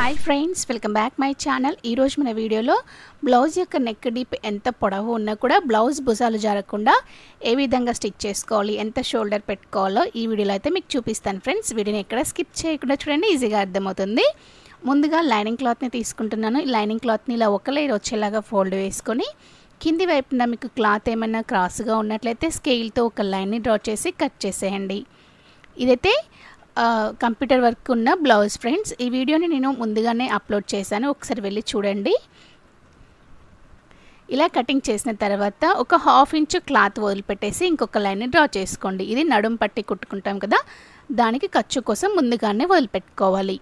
Hi friends, welcome back my channel. ఈరోజు మన వీడియోలో బ్లౌజ్ యొక్క నెక్ డీప్ ఎంత పొడవు ఉన్నా కూడా బ్లౌజ్ భుజాలు జారకుండా ఏ విధంగా స్టిచ్ చేసుకోవాలి, ఎంత షోల్డర్ పెట్టుకోవాలో ఈ వీడియోలో అయితే మీకు చూపిస్తాను ఫ్రెండ్స్. వీడియోని ఎక్కడ స్కిప్ చేయకుండా చూడండి, ఈజీగా అర్థమవుతుంది. ముందుగా లైనింగ్ క్లాత్ని తీసుకుంటున్నాను. ఈ లైనింగ్ క్లాత్ని ఇలా ఒక లేయర్ వచ్చేలాగా ఫోల్డ్ వేసుకొని కింది వైపున మీకు క్లాత్ ఏమైనా క్రాస్గా ఉన్నట్లయితే స్కేల్తో ఒక లైన్ని డ్రా చేసి కట్ చేసేయండి. ఇదైతే కంప్యూటర్ వర్క్ ఉన్న బ్లౌజ్ ఫ్రెండ్స్. ఈ వీడియోని నేను ముందుగానే అప్లోడ్ చేశాను, ఒకసారి వెళ్ళి చూడండి. ఇలా కటింగ్ చేసిన తర్వాత ఒక హాఫ్ ఇంచ్ క్లాత్ వదిలిపెట్టేసి ఇంకొక లైన్ని డ్రా చేసుకోండి. ఇది నడుం పట్టి కుట్టుకుంటాం కదా, దానికి ఖర్చు కోసం ముందుగానే వదిలిపెట్టుకోవాలి.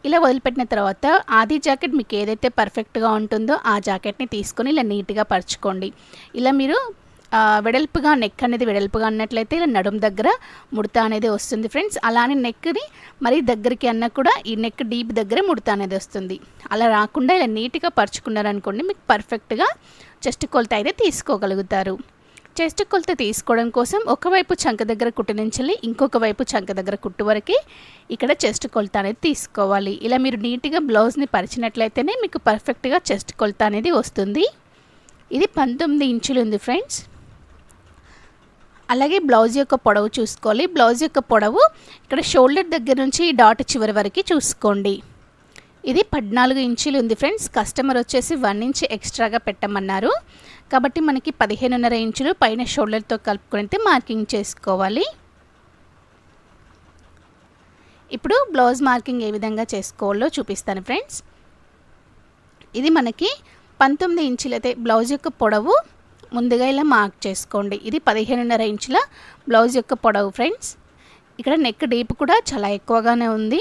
ఇలా వదిలిపెట్టిన తర్వాత ఆది జాకెట్ మీకు ఏదైతే పర్ఫెక్ట్గా ఉంటుందో ఆ జాకెట్ని తీసుకొని ఇలా నీట్గా పరుచుకోండి. ఇలా మీరు వెడల్పుగా నెక్ అనేది వెడల్పుగా అన్నట్లయితే ఇలా నడుం దగ్గర ముడత అనేది వస్తుంది ఫ్రెండ్స్. అలానే నెక్ని మరీ దగ్గరికి అన్నా కూడా ఈ నెక్ డీప్ దగ్గర ముడత అనేది వస్తుంది. అలా రాకుండా ఇలా నీట్గా పరుచుకున్నారనుకోండి, మీకు పర్ఫెక్ట్గా చెస్ట్ కొలత అయితే తీసుకోగలుగుతారు. చెస్ట్ కొలత తీసుకోవడం కోసం ఒకవైపు చంక దగ్గర కుట్టు నుంచి ఇంకొక వైపు చంక దగ్గర కుట్టు వరకు ఇక్కడ చెస్ట్ కొలత అనేది తీసుకోవాలి. ఇలా మీరు నీట్గా బ్లౌజ్ని పరిచినట్లయితేనే మీకు పర్ఫెక్ట్గా చెస్ట్ కొలత అనేది వస్తుంది. ఇది 19 ఇంచులు ఉంది ఫ్రెండ్స్. అలాగే బ్లౌజ్ యొక్క పొడవు చూసుకోవాలి. బ్లౌజ్ యొక్క పొడవు ఇక్కడ షోల్డర్ దగ్గర నుంచి డాట్ చివరి వరకు చూసుకోండి. ఇది 14 ఇంచులు ఉంది ఫ్రెండ్స్. కస్టమర్ వచ్చేసి 1 ఇంచ్ ఎక్స్ట్రాగా పెట్టమన్నారు కాబట్టి మనకి 15.5 ఇంచులు పైన షోల్డర్తో కలుపుకొని మార్కింగ్ చేసుకోవాలి. ఇప్పుడు బ్లౌజ్ మార్కింగ్ ఏ విధంగా చేసుకోవాలో చూపిస్తాను ఫ్రెండ్స్. ఇది మనకి 19 ఇంచులు అయితే బ్లౌజ్ యొక్క పొడవు ముందుగా ఇలా మార్క్ చేసుకోండి. ఇది 15.5 ఇంచుల బ్లౌజ్ యొక్క పొడవు ఫ్రెండ్స్. ఇక్కడ నెక్ డీప్ కూడా చాలా ఎక్కువగానే ఉంది.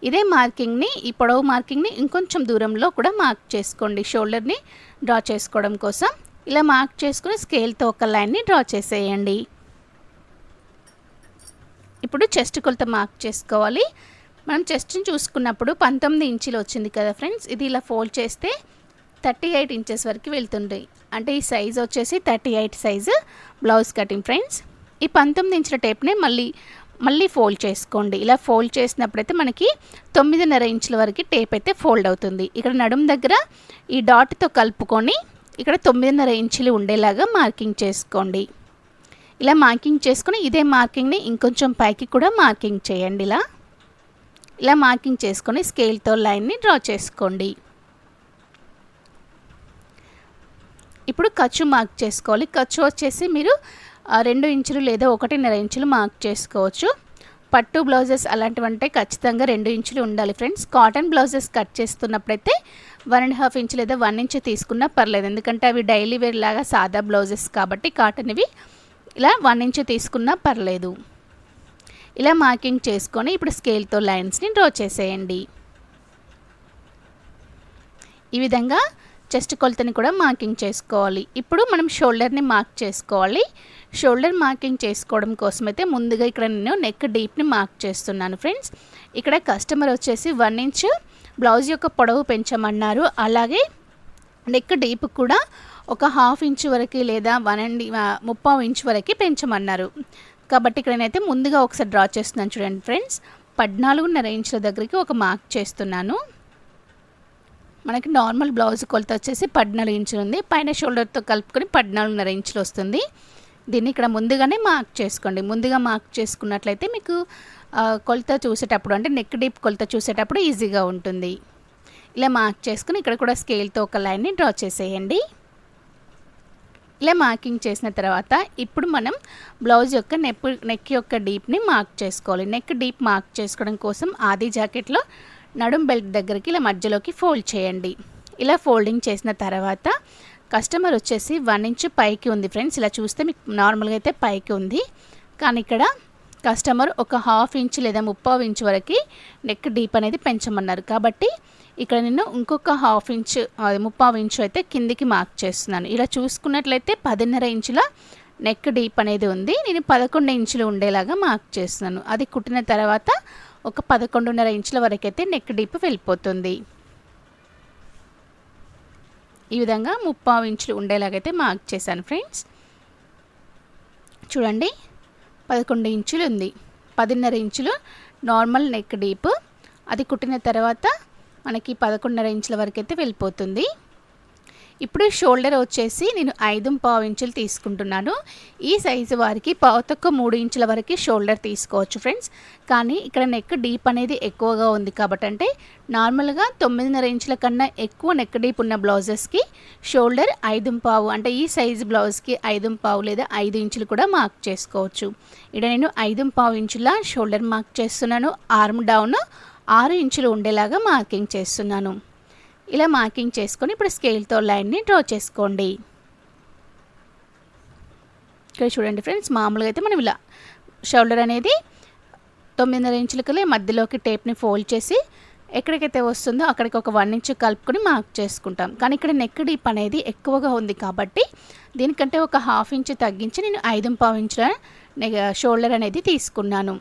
ఇదే మార్కింగ్ని, ఈ పొడవు మార్కింగ్ని ఇంకొంచెం దూరంలో కూడా మార్క్ చేసుకోండి షోల్డర్ని డ్రా చేసుకోవడం కోసం. ఇలా మార్క్ చేసుకుని స్కేల్తో ఒక లైన్ని డ్రా చేసేయండి. ఇప్పుడు చెస్ట్ కొలత మార్క్ చేసుకోవాలి. మనం చెస్ట్ని చూసుకున్నప్పుడు 19 ఇంచులు వచ్చింది కదా ఫ్రెండ్స్. ఇది ఇలా ఫోల్డ్ చేస్తే 38 ఇంచెస్ వరకు వెళ్తుంది. అంటే ఈ సైజ్ వచ్చేసి 38 సైజు బ్లౌజ్ కటింగ్ ఫ్రెండ్స్. ఈ 19 ఇంచుల టేప్ని మళ్ళీ ఫోల్డ్ చేసుకోండి. ఇలా ఫోల్డ్ చేసినప్పుడైతే మనకి 9.5 ఇంచుల వరకు టేప్ అయితే ఫోల్డ్ అవుతుంది. ఇక్కడ నడుం దగ్గర ఈ డాట్తో కలుపుకొని ఇక్కడ 9.5 ఇంచులు ఉండేలాగా మార్కింగ్ చేసుకోండి. ఇలా మార్కింగ్ చేసుకొని ఇదే మార్కింగ్ని ఇంకొంచెం పైకి కూడా మార్కింగ్ చేయండి. ఇలా మార్కింగ్ చేసుకొని స్కేల్తో లైన్ని డ్రా చేసుకోండి. ఇప్పుడు ఖర్చు మార్క్ చేసుకోవాలి. ఖర్చు వచ్చేసి మీరు 2 ఇంచులు లేదా 1.5 ఇంచులు మార్క్ చేసుకోవచ్చు. పట్టు బ్లౌజెస్ అలాంటివంటే ఖచ్చితంగా 2 ఇంచులు ఉండాలి ఫ్రెండ్స్. కాటన్ బ్లౌజెస్ కట్ చేస్తున్నప్పుడైతే 1.5 ఇంచ్ లేదా 1 ఇంచ్ తీసుకున్నా పర్లేదు, ఎందుకంటే అవి డైలీ వేర్ లాగా సాదా బ్లౌజెస్ కాబట్టి కాటన్వి ఇలా 1 ఇంచ్ తీసుకున్నా పర్లేదు. ఇలా మార్కింగ్ చేసుకొని ఇప్పుడు స్కేల్తో లైన్స్ని డ్రా చేసేయండి. ఈ విధంగా చెస్ట్ కొలతని కూడా మార్కింగ్ చేసుకోవాలి. ఇప్పుడు మనం షోల్డర్ని మార్క్ చేసుకోవాలి. షోల్డర్ మార్కింగ్ చేసుకోవడం కోసం అయితే ముందుగా ఇక్కడ నేను నెక్ డీప్ని మార్క్ చేస్తున్నాను ఫ్రెండ్స్. ఇక్కడ కస్టమర్ వచ్చేసి 1 ఇంచ్ బ్లౌజ్ యొక్క పొడవు పెంచమన్నారు. అలాగే నెక్ డీప్ కూడా ఒక హాఫ్ ఇంచ్ వరకు లేదా 1.5 ఇంచ్ వరకు పెంచమన్నారు. కాబట్టి ఇక్కడ నేనైతే ముందుగా ఒకసారి డ్రా చేస్తున్నాను చూడండి ఫ్రెండ్స్. 14.5 ఇంచుల దగ్గరికి ఒక మార్క్ చేస్తున్నాను. మనకి నార్మల్ బ్లౌజ్ కొలత వచ్చేసి 14 ఇంచులు ఉంది. పైన షోల్డర్తో కలుపుకొని 14.5 ఇంచులు వస్తుంది. దీన్ని ఇక్కడ ముందుగానే మార్క్ చేసుకోండి. ముందుగా మార్క్ చేసుకున్నట్లయితే మీకు కొలత చూసేటప్పుడు అంటే నెక్ డీప్ కొలత చూసేటప్పుడు ఈజీగా ఉంటుంది. ఇలా మార్క్ చేసుకుని ఇక్కడ కూడా స్కేల్తో ఒక లైన్ని డ్రా చేసేయండి. ఇలా మార్కింగ్ చేసిన తర్వాత ఇప్పుడు మనం బ్లౌజ్ యొక్క నెక్ యొక్క డీప్ని మార్క్ చేసుకోవాలి. నెక్ డీప్ మార్క్ చేసుకోవడం కోసం ఆది జాకెట్లో నడుం బెల్ట్ దగ్గరికి ఇలా మధ్యలోకి ఫోల్డ్ చేయండి. ఇలా ఫోల్డింగ్ చేసిన తర్వాత కస్టమర్ వచ్చేసి 1 ఇంచ్ పైకి ఉంది ఫ్రెండ్స్. ఇలా చూస్తే మీకు నార్మల్గా అయితే పైకి ఉంది, కానీ ఇక్కడ కస్టమర్ ఒక హాఫ్ ఇంచ్ లేదా 3/4 ఇంచ్ వరకు నెక్ డీప్ అనేది పెంచమన్నారు. కాబట్టి ఇక్కడ నేను ఇంకొక హాఫ్ ఇంచ్ 3/4 ఇంచ్ అయితే కిందికి మార్క్ చేస్తున్నాను. ఇలా చూసుకున్నట్లయితే 10.5 ఇంచుల నెక్ డీప్ అనేది ఉంది. నేను 11 ఇంచులు ఉండేలాగా మార్క్ చేస్తున్నాను. అది కుట్టిన తర్వాత ఒక 11.5 ఇంచుల వరకు అయితే నెక్ డీప్ వెళ్ళిపోతుంది. ఈ విధంగా 3/4 ఇంచులు ఉండేలాగైతే మార్క్ చేశాను ఫ్రెండ్స్. చూడండి 11 ఇంచులు ఉంది. 10.5 ఇంచులు నార్మల్ నెక్ డీప్. అది కుట్టిన తర్వాత మనకి 11.5 ఇంచుల వరకు అయితే వెళ్ళిపోతుంది. ఇప్పుడు షోల్డర్ వచ్చేసి నేను 5.25 ఇంచులు తీసుకుంటున్నాను. ఈ సైజు వారికి 3 ఇంచుల వరకు షోల్డర్ తీసుకోవచ్చు ఫ్రెండ్స్. కానీ ఇక్కడ నెక్ డీప్ అనేది ఎక్కువగా ఉంది కాబట్టి, అంటే నార్మల్గా 9.5 ఇంచుల కన్నా ఎక్కువ నెక్ డీప్ ఉన్న బ్లౌజెస్కి షోల్డర్ 5.25, అంటే ఈ సైజు బ్లౌజ్కి 5.25 లేదా 5 ఇంచులు కూడా మార్క్ చేసుకోవచ్చు. ఇక్కడ నేను 5.25 ఇంచుల షోల్డర్ మార్క్ చేస్తున్నాను. ఆర్మ్ డౌన్ 6 ఇంచులు ఉండేలాగా మార్కింగ్ చేస్తున్నాను. ఇలా మార్కింగ్ చేసుకొని ఇప్పుడు స్కేల్తో లైన్ని డ్రా చేసుకోండి. ఇక్కడ చూడండి ఫ్రెండ్స్, మామూలుగా అయితే మనం ఇలా షోల్డర్ అనేది 9.5 ఇంచులకి మధ్యలోకి టేప్ని ఫోల్డ్ చేసి ఎక్కడికైతే వస్తుందో అక్కడికి ఒక 1 ఇంచు కలుపుకొని మార్క్ చేసుకుంటాం. కానీ ఇక్కడ నెక్ డీప్ అనేది ఎక్కువగా ఉంది కాబట్టి దీనికంటే ఒక 1/2 ఇంచు తగ్గించి నేను 5.25 ఇంచుల షోల్డర్ అనేది తీసుకున్నాను.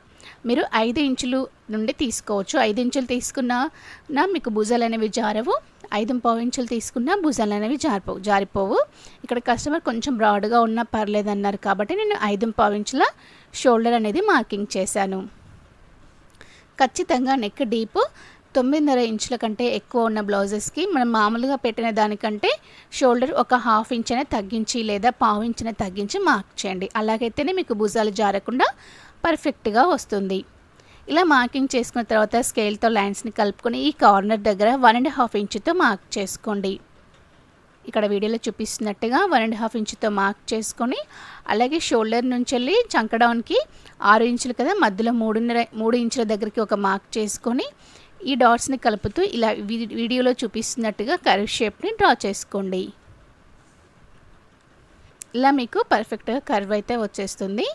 మీరు 5 ఇంచులు నుండి తీసుకోవచ్చు. 5 ఇంచులు తీసుకున్నా మీకు భుజాలు అనేవి జారవు. 5.25 ఇంచులు తీసుకున్నా భుజాలు అనేవి జారిపోవు. ఇక్కడ కస్టమర్ కొంచెం బ్రాడ్గా ఉన్నా పర్లేదు అన్నారు కాబట్టి నేను 5.25 ఇంచుల షోల్డర్ అనేది మార్కింగ్ చేశాను. ఖచ్చితంగా నెక్ డీప్ 9.5 ఇంచుల కంటే ఎక్కువ ఉన్న బ్లౌజెస్కి మనం మామూలుగా పెట్టిన దానికంటే షోల్డర్ ఒక 1/2 ఇంచునే తగ్గించి లేదా 1/4 ఇంచునే తగ్గించి మార్క్ చేయండి. అలాగైతేనే మీకు భుజాలు జారకుండా పర్ఫెక్ట్గా వస్తుంది. ఇలా మార్కింగ్ చేసుకున్న తర్వాత స్కేల్తో లైన్స్ని కలుపుకొని ఈ కార్నర్ దగ్గర 1.5 ఇంచుతో మార్క్ చేసుకోండి. ఇక్కడ వీడియోలో చూపిస్తున్నట్టుగా 1.5 ఇంచుతో మార్క్ చేసుకొని, అలాగే షోల్డర్ నుంచి వెళ్ళి చంక డౌన్కి 6 ఇంచులు కదా, మధ్యలో 3 ఇంచుల దగ్గరికి ఒక మార్క్ చేసుకొని ఈ డాట్స్ని కలుపుతూ ఇలా వీడియోలో చూపిస్తున్నట్టుగా కర్వ్ షేప్ని డ్రా చేసుకోండి. ఇలా మీకు పర్ఫెక్ట్గా కర్వ్ అయితే వచ్చేస్తుంది.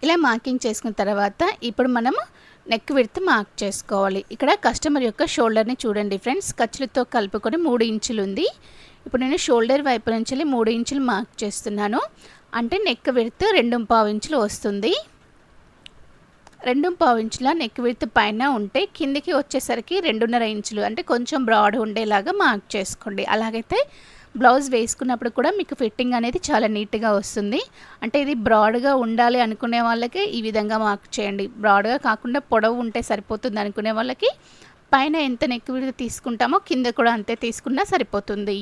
ఇలా మార్కింగ్ చేసుకున్న తర్వాత ఇప్పుడు మనము నెక్ విడ్త్ మార్క్ చేసుకోవాలి. ఇక్కడ కస్టమర్ యొక్క షోల్డర్ని చూడండి ఫ్రెండ్స్, ఖర్చులతో కలుపుకొని 3 ఇంచులు ఉంది. ఇప్పుడు నేను షోల్డర్ వైపు నుంచి 3 ఇంచులు మార్క్ చేస్తున్నాను. అంటే నెక్ విడ్త్ 2.25 ఇంచులు వస్తుంది. 2.25 ఇంచుల నెక్ విడ్త్ పైన ఉంటే కిందికి వచ్చేసరికి 2.5 ఇంచులు, అంటే కొంచెం బ్రాడ్ ఉండేలాగా మార్క్ చేసుకోండి. అలాగైతే బ్లౌజ్ వేసుకున్నప్పుడు కూడా మీకు ఫిట్టింగ్ అనేది చాలా నీట్గా వస్తుంది. అంటే ఇది బ్రాడ్గా ఉండాలి అనుకునే వాళ్ళకి ఈ విధంగా మార్క్ చేయండి. బ్రాడ్గా కాకుండా పొడవు ఉంటే సరిపోతుంది అనుకునే వాళ్ళకి పైన ఎంత నెక్ విడ్త్ తీసుకుంటామో కింద కూడా అంతే తీసుకున్నా సరిపోతుంది.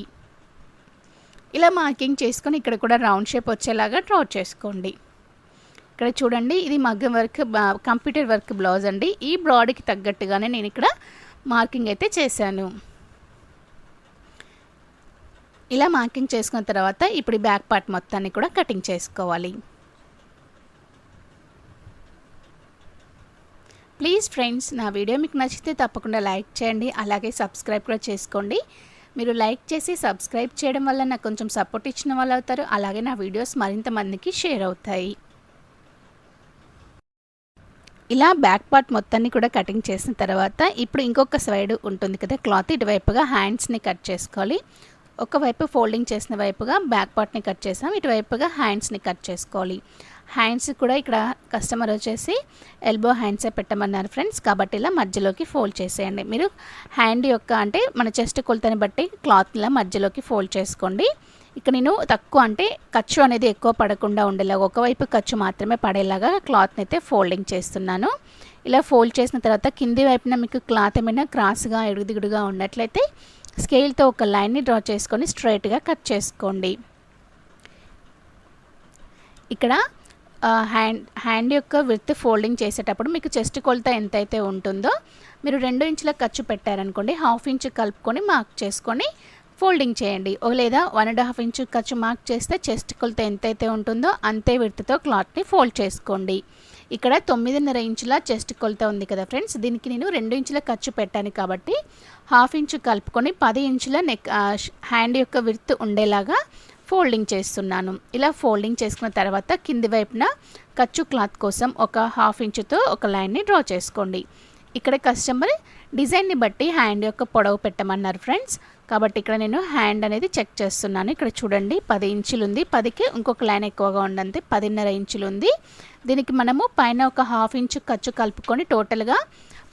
ఇలా మార్కింగ్ చేసుకొని ఇక్కడ కూడా రౌండ్ షేప్ వచ్చేలాగా డ్రా చేసుకోండి. ఇక్కడ చూడండి, ఇది మగ్గం వర్క్ కంప్యూటర్ వర్క్ బ్లౌజ్ అండి. ఈ బ్రాడ్కి తగ్గట్టుగానే నేను ఇక్కడ మార్కింగ్ అయితే చేశాను. ఇలా మార్కింగ్ చేసుకున్న తర్వాత ఇప్పుడు బ్యాక్ పార్ట్ మొత్తాన్ని కూడా కటింగ్ చేసుకోవాలి. ప్లీజ్ ఫ్రెండ్స్, నా వీడియో మీకు నచ్చితే తప్పకుండా లైక్ చేయండి, అలాగే సబ్స్క్రైబ్ కూడా చేసుకోండి. మీరు లైక్ చేసి సబ్స్క్రైబ్ చేయడం వల్ల నాకు కొంచెం సపోర్ట్ ఇచ్చిన వాళ్ళు అవుతారు. అలాగే నా వీడియోస్ మరింత మందికి షేర్ అవుతాయి. ఇలా బ్యాక్ పార్ట్ మొత్తాన్ని కూడా కటింగ్ చేసిన తర్వాత ఇప్పుడు ఇంకొక సైడ్ ఉంటుంది కదా క్లాత్, ఇటువైపుగా హ్యాండ్స్ని కట్ చేసుకోవాలి. ఒకవైపు ఫోల్డింగ్ చేసిన వైపుగా బ్యాక్ పార్ట్ని కట్ చేసాం, ఇటువైపుగా హ్యాండ్స్ని కట్ చేసుకోవాలి. హ్యాండ్స్ కూడా ఇక్కడ కస్టమర్ వచ్చేసి ఎల్బో హ్యాండ్సే పెట్టమన్నారు ఫ్రెండ్స్, కాబట్టి ఇలా మధ్యలోకి ఫోల్డ్ చేసేయండి. మీరు హ్యాండ్ యొక్క అంటే మన చెస్ట్ కొలతని బట్టి క్లాత్ ఇలా మధ్యలోకి ఫోల్డ్ చేసుకోండి. ఇక్కడ నేను తక్కువ అంటే ఖర్చు అనేది ఎక్కువ పడకుండా ఉండేలాగా ఒకవైపు ఖర్చు మాత్రమే పడేలాగా క్లాత్ని అయితే ఫోల్డింగ్ చేస్తున్నాను. ఇలా ఫోల్డ్ చేసిన తర్వాత కింది వైపున మీకు క్లాత్ ఏమైనా క్రాస్గా ఎడుగుదిగుడుగా ఉన్నట్లయితే స్కేల్తో ఒక లైన్ని డ్రా చేసుకొని స్ట్రైట్గా కట్ చేసుకోండి. ఇక్కడ హ్యాండ్ యొక్క విడ్త్ ఫోల్డింగ్ చేసేటప్పుడు మీకు చెస్ట్ కొలత ఎంతైతే ఉంటుందో మీరు 2 ఇంచుల ఖర్చు పెట్టారనుకోండి, 1/2 ఇంచు కలుపుకొని మార్క్ చేసుకొని ఫోల్డింగ్ చేయండి. లేదా 1.5 ఇంచు ఖర్చు మార్క్ చేస్తే చెస్ట్ కొలత ఎంతైతే ఉంటుందో అంతే విడ్త్తో క్లాత్ని ఫోల్డ్ చేసుకోండి. ఇక్కడ 9.5 ఇంచుల చెస్ట్ కొలత ఉంది కదా ఫ్రెండ్స్, దీనికి నేను 2 ఇంచుల ఖర్చు పెట్టాను కాబట్టి 1/2 ఇంచు కలుపుకొని 10 ఇంచుల నెక్ హ్యాండ్ యొక్క విడ్త్ ఉండేలాగా ఫోల్డింగ్ చేస్తున్నాను. ఇలా ఫోల్డింగ్ చేసుకున్న తర్వాత కింది వైపున ఖర్చు క్లాత్ కోసం ఒక 1/2 ఇంచుతో ఒక లైన్ని డ్రా చేసుకోండి. ఇక్కడ కస్టమర్ డిజైన్ని బట్టి హ్యాండ్ యొక్క పొడవు పెట్టమన్నారు ఫ్రెండ్స్, కాబట్టి ఇక్కడ నేను హ్యాండ్ అనేది చెక్ చేస్తున్నాను. ఇక్కడ చూడండి 10 ఇంచులు ఉంది, 10కి ఇంకొక లైన్ ఎక్కువగా ఉండంతే 10.5 ఇంచులు ఉంది. దీనికి మనము పైన ఒక 1/2 ఇంచు ఖర్చు కలుపుకొని టోటల్గా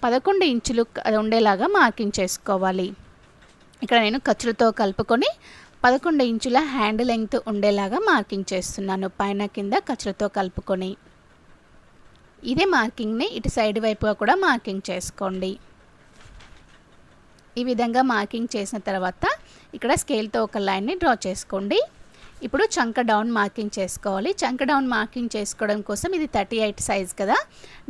11 ఇంచులు ఉండేలాగా మార్కింగ్ చేసుకోవాలి. ఇక్కడ నేను ఖర్చులతో కలుపుకొని 11 ఇంచుల హ్యాండ్ లెంగ్త్ ఉండేలాగా మార్కింగ్ చేస్తున్నాను, పైన కింద ఖర్చులతో కలుపుకొని. ఇదే మార్కింగ్ని ఇటు సైడ్ వైపుగా కూడా మార్కింగ్ చేసుకోండి. ఈ విధంగా మార్కింగ్ చేసిన తర్వాత ఇక్కడ స్కేల్తో ఒక లైన్ని డ్రా చేసుకోండి. ఇప్పుడు చంక డౌన్ మార్కింగ్ చేసుకోవాలి. చంక డౌన్ మార్కింగ్ చేసుకోవడం కోసం ఇది 38 సైజ్ కదా,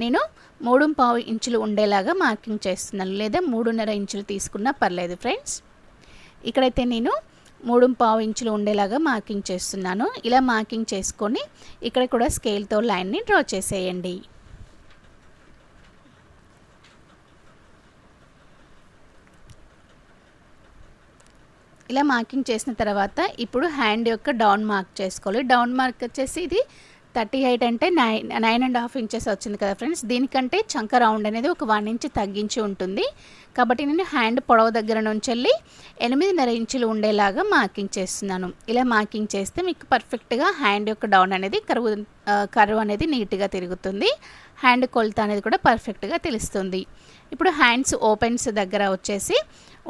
నేను 3.5 ఇంచులు ఉండేలాగా మార్కింగ్ చేస్తున్నాను, లేదా 3.5 ఇంచులు తీసుకున్నా పర్లేదు ఫ్రెండ్స్. ఇక్కడైతే నేను 3.5 ఇంచులు ఉండేలాగా మార్కింగ్ చేస్తున్నాను. ఇలా మార్కింగ్ చేసుకొని ఇక్కడ కూడా స్కేల్తో లైన్ని డ్రా చేసేయండి. ఇలా మార్కింగ్ చేసిన తర్వాత ఇప్పుడు హ్యాండ్ యొక్క డౌన్ మార్క్ చేసుకోవాలి. డౌన్ మార్క్ వచ్చేసి ఇది 38 అంటే 9.5 ఇంచెస్ వచ్చింది కదా ఫ్రెండ్స్. దీనికంటే చంక రౌండ్ అనేది ఒక 1 ఇంచ్ తగ్గించి ఉంటుంది. కాబట్టి నేను హ్యాండ్ పొడవు దగ్గర నుంచి వెళ్ళి 8.5 ఇంచులు ఉండేలాగా మార్కింగ్ చేస్తున్నాను. ఇలా మార్కింగ్ చేస్తే మీకు పర్ఫెక్ట్గా హ్యాండ్ యొక్క డౌన్ అనేది కర్వ్ అనేది నీట్గా తిరుగుతుంది. హ్యాండ్ కొలత అనేది కూడా పర్ఫెక్ట్గా తెలుస్తుంది. ఇప్పుడు హ్యాండ్స్ ఓపెన్స్ దగ్గర వచ్చేసి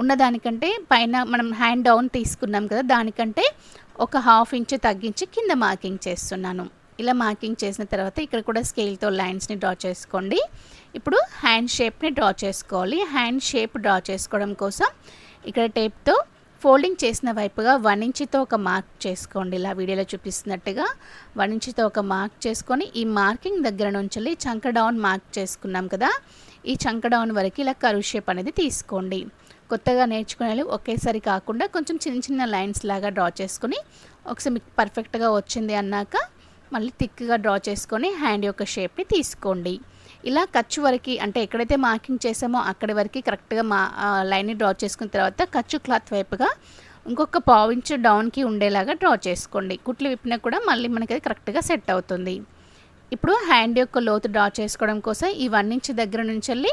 ఉన్నదానికంటే పైన మనం హ్యాండ్ డౌన్ తీసుకున్నాం కదా, దానికంటే ఒక 1/2 ఇంచ్ తగ్గించి కింద మార్కింగ్ చేస్తున్నాను. ఇలా మార్కింగ్ చేసిన తర్వాత ఇక్కడ కూడా స్కేల్తో లైన్స్ని డ్రా చేసుకోండి. ఇప్పుడు హ్యాండ్ షేప్ని డ్రా చేసుకోవాలి. హ్యాండ్ షేప్ డ్రా చేసుకోవడం కోసం ఇక్కడ టేప్తో ఫోల్డింగ్ చేసిన వైపుగా 1 ఇంచ్తో ఒక మార్క్ చేసుకోండి. ఇలా వీడియోలో చూపిస్తున్నట్టుగా 1 ఇంచ్తో ఒక మార్క్ చేసుకొని ఈ మార్కింగ్ దగ్గర నుంచి చంక డౌన్ మార్క్ చేసుకున్నాం కదా, ఈ చంక డౌన్ వరకు ఇలా కర్వ్ షేప్ అనేది తీసుకోండి. కొత్తగా నేర్చుకునే ఒకేసారి కాకుండా కొంచెం చిన్న చిన్న లైన్స్ లాగా డ్రా చేసుకొని ఒకసారి మీకు పర్ఫెక్ట్గా వచ్చింది అన్నాక మళ్ళీ థిక్గా డ్రా చేసుకొని హ్యాండ్ యొక్క షేప్ని తీసుకోండి. ఇలా ఖర్చు వరకు అంటే ఎక్కడైతే మార్కింగ్ చేసామో అక్కడి వరకు కరెక్ట్గా లైన్ని డ్రా చేసుకున్న తర్వాత ఖర్చు క్లాత్ వైపుగా ఇంకొక 1/2 ఇంచ్ డౌన్కి ఉండేలాగా డ్రా చేసుకోండి. కుట్లు విప్పినా కూడా మళ్ళీ మనకి అది కరెక్ట్గా సెట్ అవుతుంది. ఇప్పుడు హ్యాండ్ యొక్క లోతు డ్రా చేసుకోవడం కోసం ఈ 1 ఇంచ్ దగ్గర నుంచి వెళ్ళి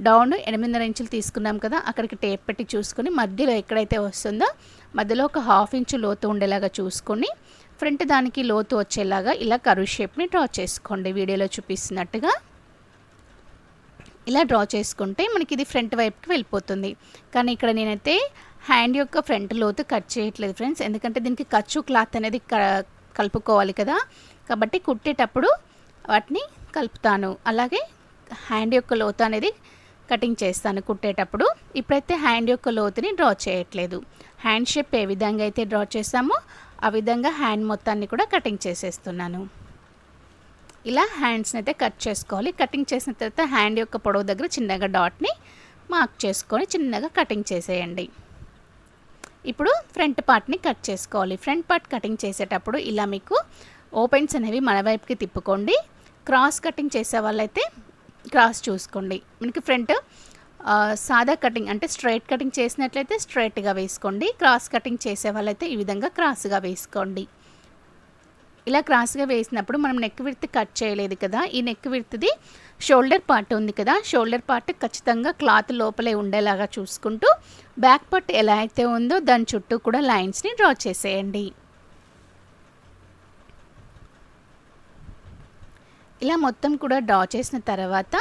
డౌన్ 8.5 ఇంచులు తీసుకున్నాం కదా, అక్కడికి టేప్ పెట్టి చూసుకొని మధ్యలో ఎక్కడైతే వస్తుందో మధ్యలో ఒక 1/2 ఇంచు లోతు ఉండేలాగా చూసుకొని ఫ్రంట్ దానికి లోతు వచ్చేలాగా ఇలా కర్వ్ షేప్ని డ్రా చేసుకోండి. వీడియోలో చూపిస్తున్నట్టుగా ఇలా డ్రా చేసుకుంటే మనకి ఇది ఫ్రంట్ వైపుకి వెళ్ళిపోతుంది. కానీ ఇక్కడ నేనైతే హ్యాండ్ యొక్క ఫ్రంట్ లోతు కట్ చేయట్లేదు ఫ్రెండ్స్, ఎందుకంటే దీనికి ఖర్చు క్లాత్ అనేది కలుపుకోవాలి కదా, కాబట్టి కుట్టేటప్పుడు వాటిని కలుపుతాను. అలాగే హ్యాండ్ యొక్క లోతు అనేది కటింగ్ చేస్తాను కుట్టేటప్పుడు. ఇప్పుడైతే హ్యాండ్ యొక్క లోతుని డ్రా చేయట్లేదు. హ్యాండ్ షేప్ ఏ విధంగా అయితే డ్రా చేస్తామో ఆ విధంగా హ్యాండ్ మొత్తాన్ని కూడా కటింగ్ చేసేస్తున్నాను. ఇలా హ్యాండ్స్ని అయితే కట్ చేసుకోవాలి. కటింగ్ చేసిన తర్వాత హ్యాండ్ యొక్క పొడవు దగ్గర చిన్నగా డాట్ని మార్క్ చేసుకొని చిన్నగా కటింగ్ చేసేయండి. ఇప్పుడు ఫ్రంట్ పార్ట్ని కట్ చేసుకోవాలి. ఫ్రంట్ పార్ట్ కటింగ్ చేసేటప్పుడు ఇలా మీకు ఓపెన్స్ అనేవి మన వైపుకి తిప్పుకోండి. క్రాస్ కటింగ్ చేసే వాళ్ళైతే క్రాస్ చూసుకోండి. మనకి ఫ్రంట్ సాదా కటింగ్ అంటే స్ట్రైట్ కటింగ్ చేసినట్లయితే స్ట్రైట్గా వేసుకోండి. క్రాస్ కటింగ్ చేసే వాళ్ళైతే ఈ విధంగా క్రాస్గా వేసుకోండి. ఇలా క్రాస్గా వేసినప్పుడు మనం నెక్ విడ్త్ కట్ చేయలేదు కదా, ఈ నెక్ విడ్త్ది షోల్డర్ పార్ట్ ఉంది కదా, షోల్డర్ పార్ట్ ఖచ్చితంగా క్లాత్ లోపలే ఉండేలాగా చూసుకుంటూ బ్యాక్ పార్ట్ ఎలా అయితే ఉందో దాని చుట్టూ కూడా లైన్స్ని డ్రా చేసేయండి. ఇలా మొత్తం కూడా డ్రా చేసిన తర్వాత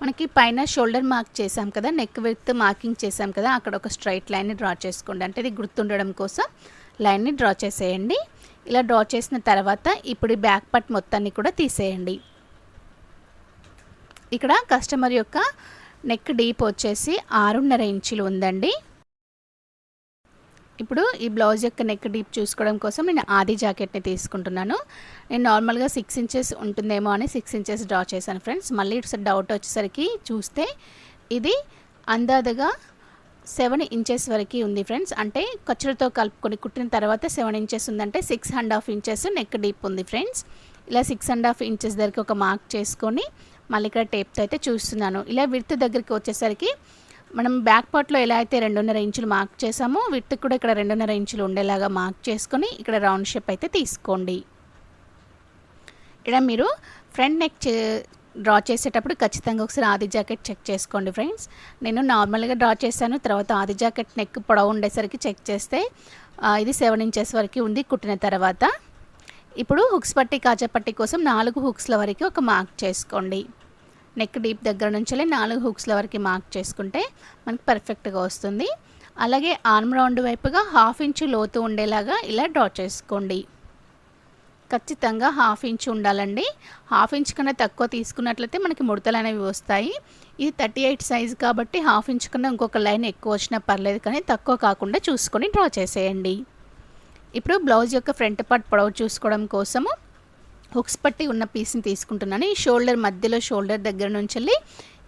మనకి పైన షోల్డర్ మార్క్ చేసాం కదా, నెక్ విడ్త్ మార్కింగ్ చేసాం కదా, అక్కడ ఒక స్ట్రైట్ లైన్ని డ్రా చేసుకోండి. అంటే ఇది గుర్తుండడం కోసం లైన్ని డ్రా చేసేయండి. ఇలా డ్రా చేసిన తర్వాత ఇప్పుడు ఈ బ్యాక్ పార్ట్ మొత్తాన్ని కూడా తీసేయండి. ఇక్కడ కస్టమర్ యొక్క నెక్ డీప్ వచ్చేసి 6.5 ఇంచులు ఉందండి. ఇప్పుడు ఈ బ్లౌజ్ యొక్క నెక్ డీప్ చూసుకోవడం కోసం నేను ఆది జాకెట్ని తీసుకుంటున్నాను. నేను నార్మల్గా 6 ఇంచెస్ ఉంటుందేమో అని 6 ఇంచెస్ డ్రా చేశాను ఫ్రెండ్స్. మళ్ళీ ఇటు డౌట్ వచ్చేసరికి చూస్తే ఇది అందాదగా 7 ఇంచెస్ వరకు ఉంది ఫ్రెండ్స్. అంటే ఖర్చులతో కలుపుకొని కుట్టిన తర్వాత 7 ఇంచెస్ ఉందంటే 6.5 ఇంచెస్ నెక్ డీప్ ఉంది ఫ్రెండ్స్. ఇలా 6.5 ఇంచెస్ దగ్గరికి ఒక మార్క్ చేసుకొని మళ్ళీ ఇక్కడ టేప్తో అయితే చూస్తున్నాను. ఇలా విడ్త్ దగ్గరికి వచ్చేసరికి మనం బ్యాక్ పార్ట్లో ఎలా అయితే 2.5 ఇంచులు మార్క్ చేసామో విడ్త్ కూడా ఇక్కడ 2.5 ఇంచులు ఉండేలాగా మార్క్ చేసుకొని ఇక్కడ రౌండ్ షేప్ అయితే తీసుకోండి. ఇక్కడ మీరు ఫ్రంట్ నెక్ డ్రా చేసేటప్పుడు ఖచ్చితంగా ఒకసారి ఆది జాకెట్ చెక్ చేసుకోండి ఫ్రెండ్స్. నేను నార్మల్గా డ్రా చేశాను, తర్వాత ఆది జాకెట్ నెక్ పొడవు ఉండేసరికి చెక్ చేస్తే ఇది 7 ఇంచెస్ వరకు ఉంది కుట్టిన తర్వాత. ఇప్పుడు హుక్స్ పట్టి కాజా పట్టి కోసం 4 హుక్స్ల వరకు ఒక మార్క్ చేసుకోండి. నెక్ డీప్ దగ్గర నుంచి 4 హుక్స్ల వరకు మార్క్ చేసుకుంటే మనకి పర్ఫెక్ట్గా వస్తుంది. అలాగే ఆర్మ్ రౌండ్ వైపుగా 1/2 ఇంచు లోతు ఉండేలాగా ఇలా డ్రా చేసుకోండి. ఖచ్చితంగా 1/2 ఇంచ్ ఉండాలండి. 1/2 ఇంచ్ కన్నా తక్కువ తీసుకున్నట్లయితే మనకి ముడతలు అనేవి వస్తాయి. ఇది 38 సైజ్ కాబట్టి 1/2 ఇంచ్ కన్నా ఇంకొక లైన్ ఎక్కువ వచ్చినా పర్లేదు, కానీ తక్కువ కాకుండా చూసుకొని డ్రా చేసేయండి. ఇప్పుడు బ్లౌజ్ యొక్క ఫ్రంట్ పార్ట్ పొడవు చూసుకోవడం కోసము హుక్స్ పట్టి ఉన్న పీస్ని తీసుకుంటున్నాను. ఈ షోల్డర్ మధ్యలో, షోల్డర్ దగ్గర నుంచి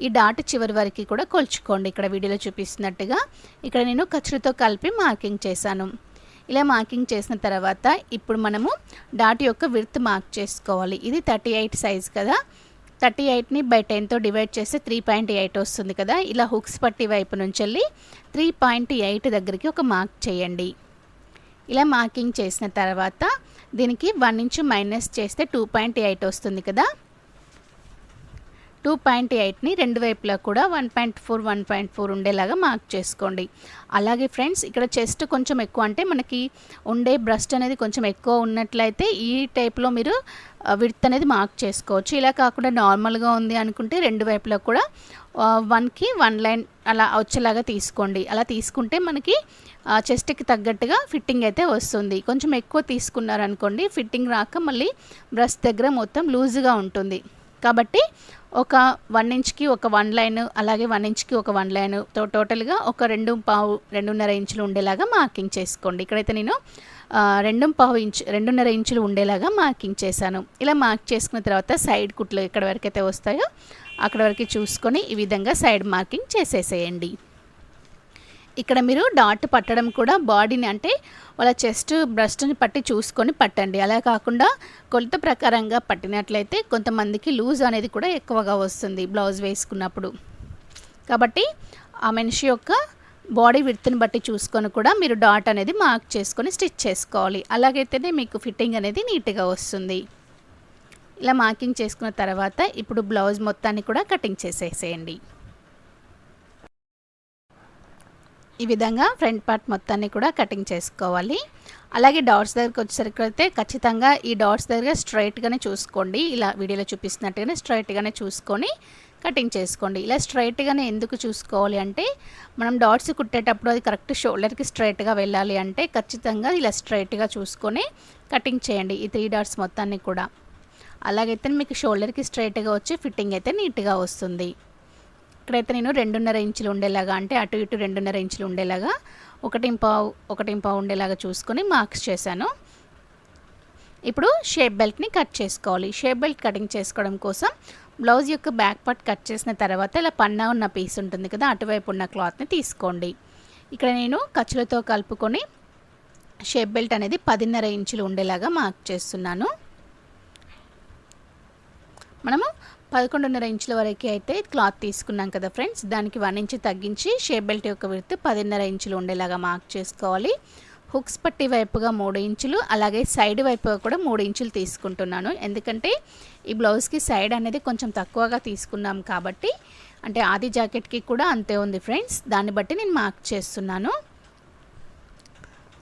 ఈ డాట్ చివరి వరకు కూడా కొలుచుకోండి. ఇక్కడ వీడియోలో చూపిస్తున్నట్టుగా ఇక్కడ నేను ఖర్చులతో కలిపి మార్కింగ్ చేశాను. ఇలా మార్కింగ్ చేసిన తర్వాత ఇప్పుడు మనము డాట్ యొక్క విడ్త్ మార్క్ చేసుకోవాలి. ఇది 38 సైజ్ కదా, 38ని బై 10తో డివైడ్ చేస్తే 3.8 వస్తుంది కదా. ఇలా హుక్స్ పట్టి వైపు నుంచి 3.8 దగ్గరికి ఒక మార్క్ చేయండి. ఇలా మార్కింగ్ చేసిన తర్వాత దీనికి 1 ఇంచ్ మైనస్ చేస్తే 2.8 వస్తుంది కదా. 2.8ని రెండు వైపులా కూడా 1.4 ఉండేలాగా మార్క్ చేసుకోండి. అలాగే ఫ్రెండ్స్, ఇక్కడ చెస్ట్ కొంచెం ఎక్కువ, అంటే మనకి ఉండే బ్రస్ట్ అనేది కొంచెం ఎక్కువ ఉన్నట్లయితే ఈ టైప్లో మీరు విడ్త్ అనేది మార్క్ చేసుకోవచ్చు. ఇలా కాకుండా నార్మల్గా ఉంది అనుకుంటే రెండు వైపులా కూడా 1కి 1 లైన్ అలా వచ్చేలాగా తీసుకోండి. అలా తీసుకుంటే మనకి చెస్ట్కి తగ్గట్టుగా ఫిట్టింగ్ అయితే వస్తుంది. కొంచెం ఎక్కువ తీసుకున్నారనుకోండి, ఫిట్టింగ్ రాక మళ్ళీ బ్రస్ట్ దగ్గర మొత్తం లూజ్గా ఉంటుంది. కాబట్టి ఒక 1 ఇంచ్కి ఒక 1 లైన్, అలాగే 1 ఇంచ్కి ఒక 1 లైన్, టోటల్గా ఒక 2.5-2.5 ఇంచులు ఉండేలాగా మార్కింగ్ చేసుకోండి. ఇక్కడైతే నేను 2.5 ఇంచులు ఉండేలాగా మార్కింగ్ చేశాను. ఇలా మార్క్ చేసుకున్న తర్వాత సైడ్ కుట్లు ఎక్కడి వరకు అయితే వస్తాయో అక్కడ వరకు చూసుకొని ఈ విధంగా సైడ్ మార్కింగ్ చేసేసేయండి. ఇక్కడ మీరు డాట్ పట్టడం కూడా బాడీని, అంటే వాళ్ళ చెస్ట్ బ్రస్ట్ని పట్టి చూసుకొని పట్టండి. అలా కాకుండా కొలత ప్రకారంగా పట్టినట్లయితే కొంతమందికి లూజ్ అనేది కూడా ఎక్కువగా వస్తుంది బ్లౌజ్ వేసుకున్నప్పుడు. కాబట్టి ఆ మనిషి యొక్క బాడీ విడ్త్ని బట్టి చూసుకొని కూడా మీరు డాట్ అనేది మార్క్ చేసుకొని స్టిచ్ చేసుకోవాలి. అలాగైతేనే మీకు ఫిట్టింగ్ అనేది నీట్గా వస్తుంది. ఇలా మార్కింగ్ చేసుకున్న తర్వాత ఇప్పుడు బ్లౌజ్ మొత్తాన్ని కూడా కటింగ్ చేసేసేయండి. ఈ విధంగా ఫ్రంట్ పార్ట్ మొత్తాన్ని కూడా కటింగ్ చేసుకోవాలి. అలాగే డాట్స్ దగ్గరికి వచ్చేసరికి అయితే ఖచ్చితంగా ఈ డాట్స్ దగ్గర స్ట్రైట్గానే చూసుకోండి. ఇలా వీడియోలో చూపిస్తున్నట్టుగానే స్ట్రైట్గానే చూసుకొని కటింగ్ చేసుకోండి. ఇలా స్ట్రైట్గానే ఎందుకు చూసుకోవాలి అంటే, మనం డాట్స్ కుట్టేటప్పుడు అది కరెక్ట్ షోల్డర్కి స్ట్రైట్గా వెళ్ళాలి అంటే ఖచ్చితంగా ఇలా స్ట్రైట్గా చూసుకొని కటింగ్ చేయండి ఈ 3 డాట్స్ మొత్తాన్ని కూడా. అలాగైతే మీకు షోల్డర్కి స్ట్రైట్గా వచ్చి ఫిట్టింగ్ అయితే నీట్గా వస్తుంది. ఇక్కడైతే నేను 2.5 ఇంచులు ఉండేలాగా, అంటే అటు ఇటు 2.5 ఇంచులు ఉండేలాగా 1.5 ఉండేలాగా చూసుకొని మార్క్స్ చేశాను. ఇప్పుడు షేప్ బెల్ట్ని కట్ చేసుకోవాలి. షేప్ బెల్ట్ కటింగ్ చేసుకోవడం కోసం బ్లౌజ్ యొక్క బ్యాక్ పార్ట్ కట్ చేసిన తర్వాత ఇలా పన్నా ఉన్న పీస్ ఉంటుంది కదా, అటువైపు ఉన్న క్లాత్ని తీసుకోండి. ఇక్కడ నేను ఖర్చులతో కలుపుకొని షేప్ బెల్ట్ అనేది 10.5 ఇంచులు ఉండేలాగా మార్క్ చేస్తున్నాను. మనము 11.5 ఇంచుల వరకు అయితే క్లాత్ తీసుకున్నాం కదా ఫ్రెండ్స్, దానికి 1 ఇంచ్ తగ్గించి షేప్ బెల్ట్ యొక్క విడ్త్ 10.5 ఇంచులు ఉండేలాగా మార్క్ చేసుకోవాలి. హుక్స్ పట్టి వైపుగా 3 ఇంచులు, అలాగే సైడ్ వైపుగా కూడా 3 ఇంచులు తీసుకుంటున్నాను. ఎందుకంటే ఈ బ్లౌజ్కి సైడ్ అనేది కొంచెం తక్కువగా తీసుకున్నాం కాబట్టి, అంటే ఆది జాకెట్కి కూడా అంతే ఉంది ఫ్రెండ్స్, దాన్ని బట్టి నేను మార్క్ చేస్తున్నాను.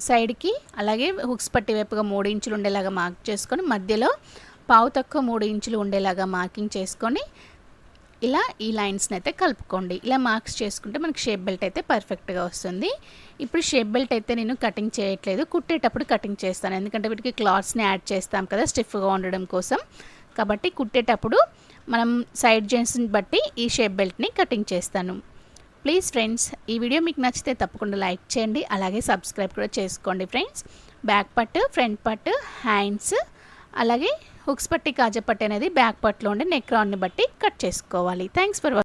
సైడ్కి అలాగే హుక్స్ పట్టి వైపుగా 3 ఇంచులు ఉండేలాగా మార్క్ చేసుకొని మధ్యలో పావు తక్కువ 3 ఇంచులు ఉండేలాగా మార్కింగ్ చేసుకొని ఇలా ఈ లైన్స్ని అయితే కలుపుకోండి. ఇలా మార్క్స్ చేసుకుంటే మనకి షేప్ బెల్ట్ అయితే పర్ఫెక్ట్గా వస్తుంది. ఇప్పుడు షేప్ బెల్ట్ అయితే నేను కటింగ్ చేయట్లేదు, కుట్టేటప్పుడు కటింగ్ చేస్తాను. ఎందుకంటే వీటికి క్లాత్స్ని యాడ్ చేస్తాం కదా స్టిఫ్గా ఉండడం కోసం. కాబట్టి కుట్టేటప్పుడు మనం సైడ్ జాయింట్స్ని బట్టి ఈ షేప్ బెల్ట్ని కటింగ్ చేస్తాను. ప్లీజ్ ఫ్రెండ్స్, ఈ వీడియో మీకు నచ్చితే తప్పకుండా లైక్ చేయండి, అలాగే సబ్స్క్రైబ్ కూడా చేసుకోండి friends. Back part, front part, hands, అలాగే హుక్స్ పట్టి కాజా పట్టి అనేది బ్యాక్ పార్ట్లో ఉండే నెక్ రౌండ్ని బట్టి కట్ చేసుకోవాలి. Thanks for watching.